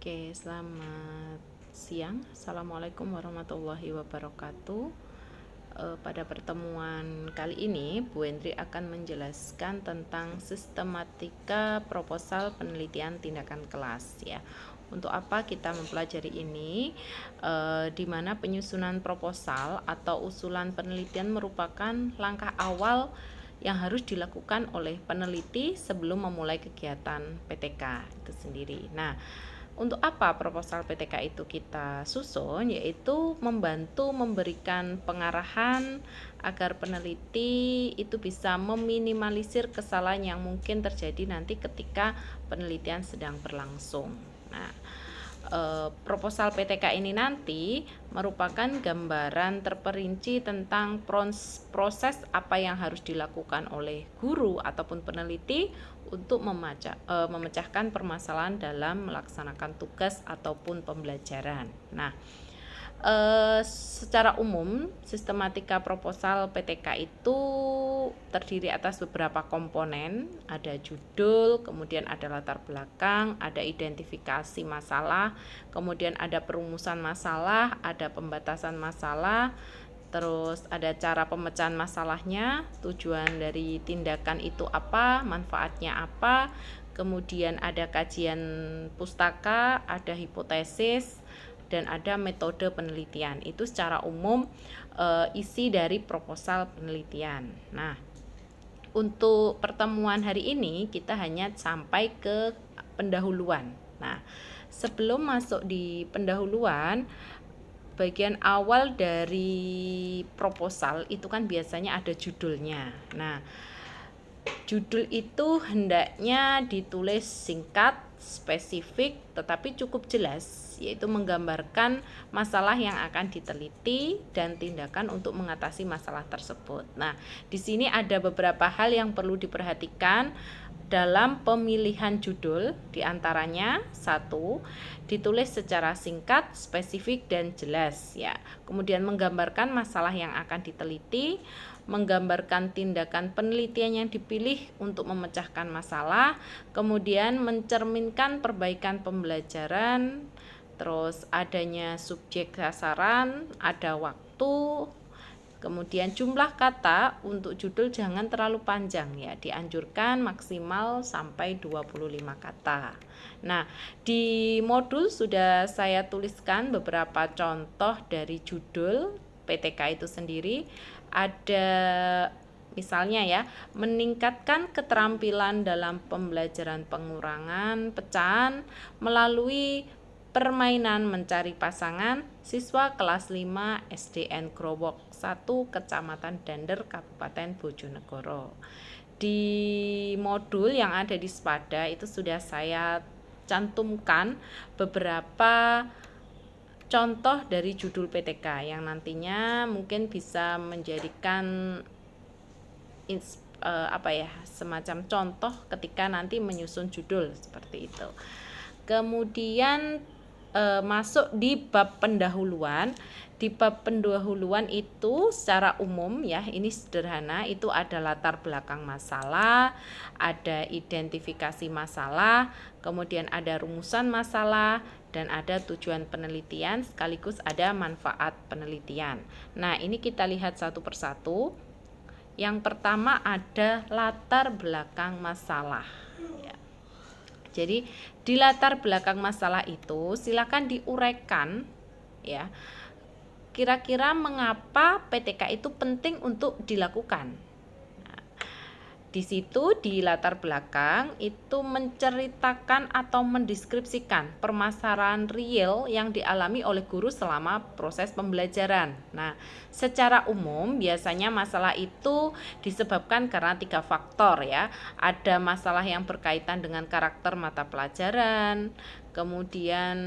Oke, selamat siang. Assalamualaikum warahmatullahi wabarakatuh. Pada pertemuan kali ini, Bu Hendri akan menjelaskan tentang sistematika proposal penelitian tindakan kelas ya. Untuk apa kita mempelajari ini? Di mana penyusunan proposal atau usulan penelitian merupakan langkah awal yang harus dilakukan oleh peneliti sebelum memulai kegiatan PTK itu sendiri. Nah, untuk apa proposal PTK itu kita susun? Yaitu membantu memberikan pengarahan agar peneliti itu bisa meminimalisir kesalahan yang mungkin terjadi nanti ketika penelitian sedang berlangsung. Nah, proposal PTK ini nanti merupakan gambaran terperinci tentang proses apa yang harus dilakukan oleh guru ataupun peneliti untuk memecahkan permasalahan dalam melaksanakan tugas ataupun pembelajaran. Nah, secara umum sistematika proposal PTK itu terdiri atas beberapa komponen, ada judul, kemudian ada latar belakang, ada identifikasi masalah, kemudian ada perumusan masalah, ada pembatasan masalah, terus ada cara pemecahan masalahnya, tujuan dari tindakan itu apa, manfaatnya apa, kemudian ada kajian pustaka, ada hipotesis, dan ada metode penelitian. Itu secara umum isi dari proposal penelitian. Nah, untuk pertemuan hari ini kita hanya sampai ke pendahuluan. Nah, sebelum masuk di pendahuluan, bagian awal dari proposal itu kan biasanya ada judulnya. Nah, judul itu hendaknya ditulis singkat, spesifik, tetapi cukup jelas, yaitu menggambarkan masalah yang akan diteliti dan tindakan untuk mengatasi masalah tersebut. Nah, di sini ada beberapa hal yang perlu diperhatikan dalam pemilihan judul, diantaranya satu, ditulis secara singkat, spesifik, dan jelas ya. Kemudian menggambarkan masalah yang akan diteliti, menggambarkan tindakan penelitian yang dipilih untuk memecahkan masalah, kemudian mencerminkan perbaikan pembelajaran, terus adanya subjek sasaran, ada waktu, kemudian jumlah kata untuk judul jangan terlalu panjang ya, dianjurkan maksimal sampai 25 kata. Nah, di modul sudah saya tuliskan beberapa contoh dari judul PTK itu sendiri. Ada misalnya ya, meningkatkan keterampilan dalam pembelajaran pengurangan pecahan melalui permainan mencari pasangan siswa kelas 5 SDN Growok 1 Kecamatan Dander Kabupaten Bojonegoro. Di modul yang ada di Spada itu sudah saya cantumkan beberapa contoh dari judul PTK yang nantinya mungkin bisa menjadikan semacam contoh ketika nanti menyusun judul seperti itu. Kemudian masuk di bab pendahuluan. Di bab pendahuluan itu secara umum ya, ini sederhana, itu ada latar belakang masalah, ada identifikasi masalah, kemudian ada rumusan masalah, dan ada tujuan penelitian sekaligus ada manfaat penelitian. Nah, ini kita lihat satu persatu. Yang pertama ada latar belakang masalah ya. Jadi di latar belakang masalah itu silakan diuraikan ya, kira-kira mengapa PTK itu penting untuk dilakukan. Nah, di situ di latar belakang itu menceritakan atau mendeskripsikan permasalahan real yang dialami oleh guru selama proses pembelajaran. Nah, secara umum biasanya masalah itu disebabkan karena 3 faktor ya. Ada masalah yang berkaitan dengan karakter mata pelajaran, kemudian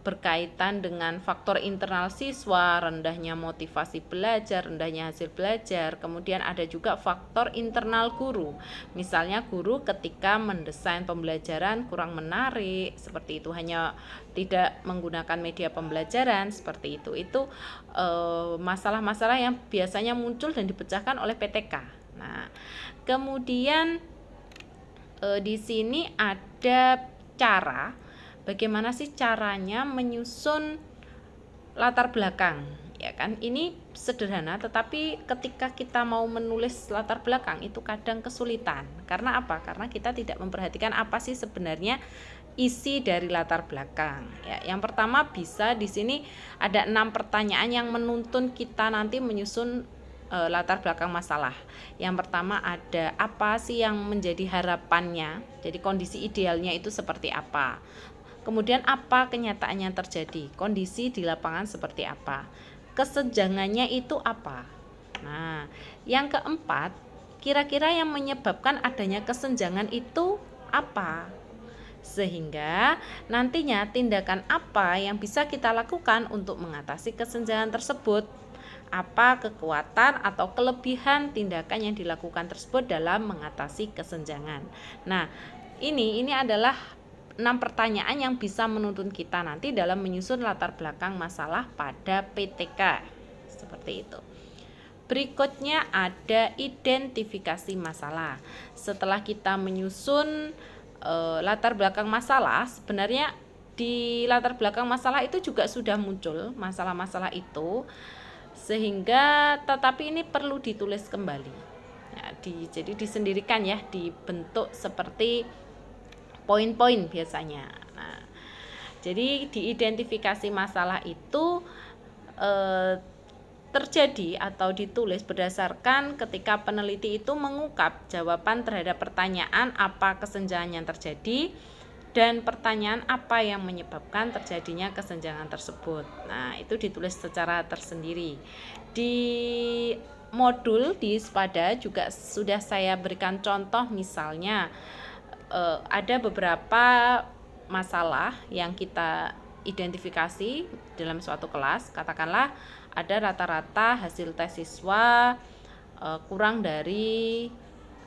berkaitan dengan faktor internal siswa, rendahnya motivasi belajar, rendahnya hasil belajar. Kemudian ada juga faktor internal guru. Misalnya guru ketika mendesain pembelajaran kurang menarik, seperti itu, hanya tidak menggunakan media pembelajaran, seperti itu. Itu masalah-masalah yang biasanya muncul dan dipecahkan oleh PTK. Nah, kemudian di sini ada cara bagaimana sih caranya menyusun latar belakang, ya kan? Ini sederhana, tetapi ketika kita mau menulis latar belakang itu kadang kesulitan. Karena apa? Karena kita tidak memperhatikan apa sih sebenarnya isi dari latar belakang. Ya, yang pertama bisa di sini ada 6 pertanyaan yang menuntun kita nanti menyusun latar belakang masalah. Yang pertama ada apa sih yang menjadi harapannya? Jadi kondisi idealnya itu seperti apa? Kemudian apa kenyataan yang terjadi? Kondisi di lapangan seperti apa? Kesenjangannya itu apa? Nah, yang keempat, kira-kira yang menyebabkan adanya kesenjangan itu apa? Sehingga nantinya tindakan apa yang bisa kita lakukan untuk mengatasi kesenjangan tersebut? Apa kekuatan atau kelebihan tindakan yang dilakukan tersebut dalam mengatasi kesenjangan? Nah, ini adalah 6 pertanyaan yang bisa menuntun kita nanti dalam menyusun latar belakang masalah pada PTK. Seperti itu. Berikutnya ada identifikasi masalah. Setelah kita menyusun latar belakang masalah, sebenarnya di latar belakang masalah itu juga sudah muncul masalah-masalah itu, sehingga tetapi ini perlu ditulis kembali ya, jadi disendirikan ya, dibentuk seperti poin-poin biasanya. Nah, jadi diidentifikasi masalah itu terjadi atau ditulis berdasarkan ketika peneliti itu mengungkap jawaban terhadap pertanyaan apa kesenjangan yang terjadi dan pertanyaan apa yang menyebabkan terjadinya kesenjangan tersebut. Nah, itu ditulis secara tersendiri. Di modul di SPADA juga sudah saya berikan contoh, misalnya ada beberapa masalah yang kita identifikasi dalam suatu kelas. Katakanlah ada rata-rata hasil tes siswa kurang dari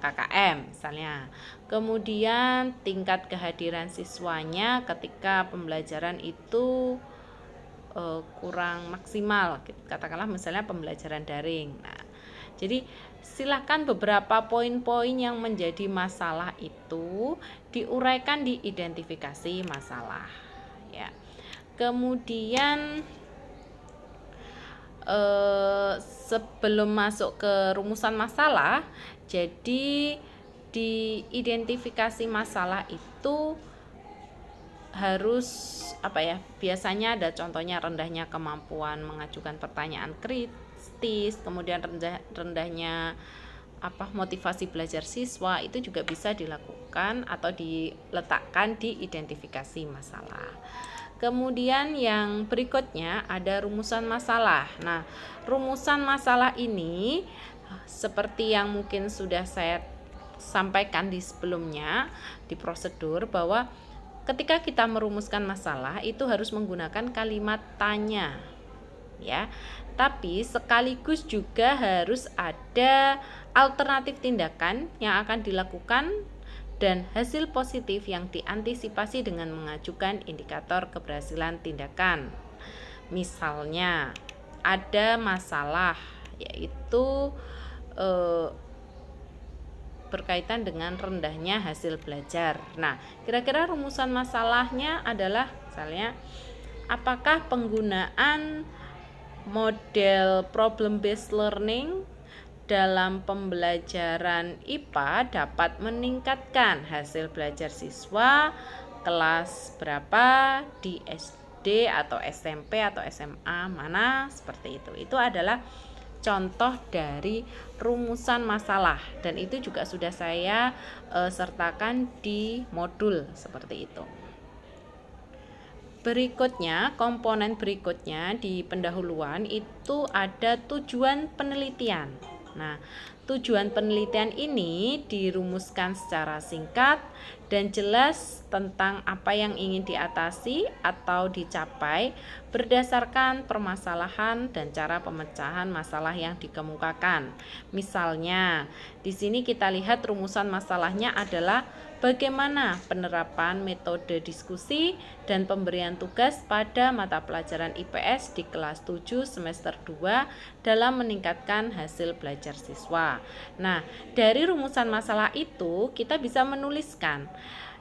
KKM misalnya. Kemudian tingkat kehadiran siswanya ketika pembelajaran itu kurang maksimal, katakanlah misalnya pembelajaran daring. Nah, jadi silakan beberapa poin-poin yang menjadi masalah itu diuraikan di identifikasi masalah ya. Kemudian sebelum masuk ke rumusan masalah, jadi di identifikasi masalah itu harus biasanya ada contohnya rendahnya kemampuan mengajukan pertanyaan kritis, kemudian rendahnya motivasi belajar siswa, itu juga bisa dilakukan atau diletakkan di identifikasi masalah. Kemudian yang berikutnya ada rumusan masalah. Nah, rumusan masalah ini seperti yang mungkin sudah saya sampaikan di sebelumnya di prosedur, bahwa ketika kita merumuskan masalah itu harus menggunakan kalimat tanya ya. Tapi sekaligus juga harus ada alternatif tindakan yang akan dilakukan dan hasil positif yang diantisipasi dengan mengajukan indikator keberhasilan tindakan. Misalnya ada masalah yaitu berkaitan dengan rendahnya hasil belajar. Nah, kira-kira rumusan masalahnya adalah misalnya apakah penggunaan model problem based learning dalam pembelajaran IPA dapat meningkatkan hasil belajar siswa kelas berapa di SD atau SMP atau SMA mana, seperti itu. Itu adalah contoh dari rumusan masalah dan itu juga sudah saya sertakan di modul seperti itu. Berikutnya, komponen berikutnya di pendahuluan itu ada tujuan penelitian. Nah, tujuan penelitian ini dirumuskan secara singkat dan jelas tentang apa yang ingin diatasi atau dicapai berdasarkan permasalahan dan cara pemecahan masalah yang dikemukakan. Misalnya, di sini kita lihat rumusan masalahnya adalah bagaimana penerapan metode diskusi dan pemberian tugas pada mata pelajaran IPS di kelas 7 semester 2 dalam meningkatkan hasil belajar siswa. Nah, dari rumusan masalah itu kita bisa menuliskan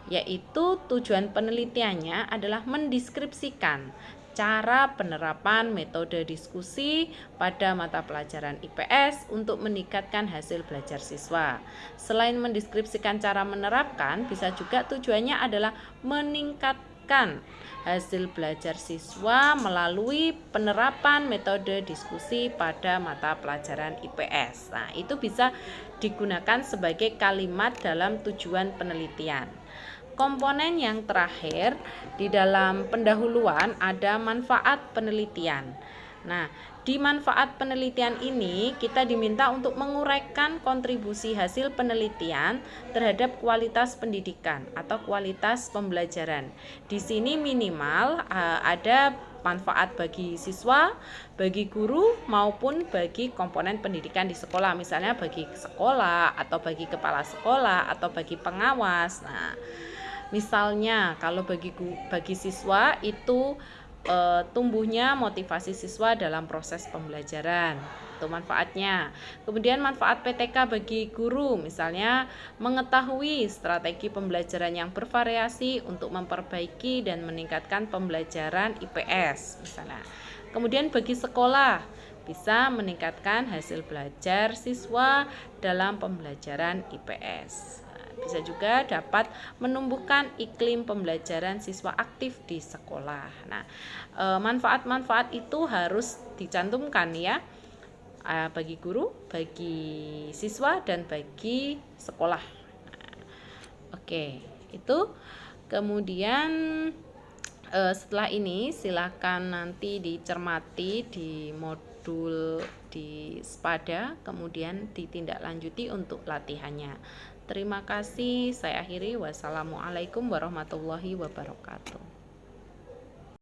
yaitu tujuan penelitiannya adalah mendeskripsikan cara penerapan metode diskusi pada mata pelajaran IPS untuk meningkatkan hasil belajar siswa. Selain mendeskripsikan cara menerapkan, bisa juga tujuannya adalah meningkatkan hasil belajar siswa melalui penerapan metode diskusi pada mata pelajaran IPS. Nah, itu bisa digunakan sebagai kalimat dalam tujuan penelitian. Komponen yang terakhir di dalam pendahuluan ada manfaat penelitian. Nah, di manfaat penelitian ini kita diminta untuk menguraikan kontribusi hasil penelitian terhadap kualitas pendidikan atau kualitas pembelajaran. Di sini minimal ada manfaat bagi siswa, bagi guru maupun bagi komponen pendidikan di sekolah, misalnya bagi sekolah atau bagi kepala sekolah atau bagi pengawas. Nah, misalnya kalau bagi siswa itu tumbuhnya motivasi siswa dalam proses pembelajaran, itu manfaatnya. Kemudian manfaat PTK bagi guru, misalnya mengetahui strategi pembelajaran yang bervariasi untuk memperbaiki dan meningkatkan pembelajaran IPS misalnya. Kemudian bagi sekolah bisa meningkatkan hasil belajar siswa dalam pembelajaran IPS. Bisa juga dapat menumbuhkan iklim pembelajaran siswa aktif di sekolah. Nah, manfaat-manfaat itu harus dicantumkan ya, bagi guru, bagi siswa, dan bagi sekolah. Oke, itu. Kemudian setelah ini silakan nanti dicermati di modul di Spada, kemudian ditindaklanjuti untuk latihannya. Terima kasih, saya akhiri. Wassalamualaikum warahmatullahi wabarakatuh.